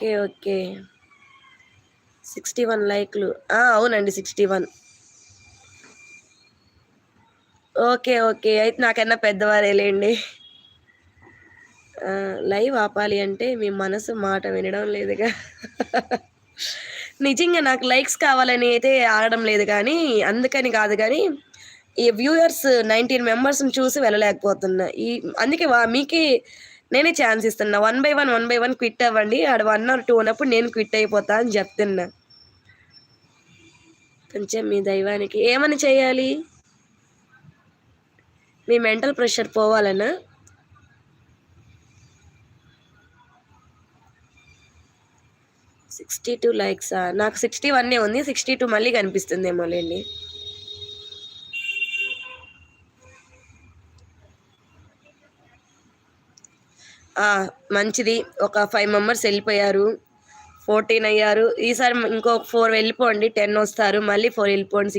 Okay. Okay. 61 లైక్‌లు. అవునండి. 61. Okay. Okay. అయితే నాకన్నా పెద్దవారేలెండి. లైవ్ ఆపాలి అంటే మీ మనసు మాట వినడం లేదుగా. నిజంగా నాకు లైక్స్ కావాలని అయితే ఆగడం లేదు గానీ, అందుకని కాదు గానీ, ఈ వ్యూయర్స్ 19 మెంబర్స్‌ని చూసి వెళ్ళలేకపోతున్నా. అందుకే మీకే నేనే ఛాన్స్ ఇస్తున్నా. వన్ బై వన్ క్విట్ అవ్వండి. ఆడ 1 ఆర్ 2 ఉన్నప్పుడు నేను క్విట్ అయిపోతా అని జెప్తున్నా. కొంచెం మీ దైవానికి ఏమని చేయాలి? మీ మెంటల్ ప్రెషర్ పోవాలనా? 62 లైక్సా? నాకు 61 ఉంది. 62 మళ్ళీ కనిపిస్తుందేమోలెండి. ఆ! మంచిది. ఒక 5 మెంబర్స్ ఎళ్ళిపోయారు. 14 అయ్యారు. ఈసారి ఇంకో 4 వెళ్ళిపోండి. 10 వస్తారు. మళ్ళీ 4 వెళ్ళిపోండి.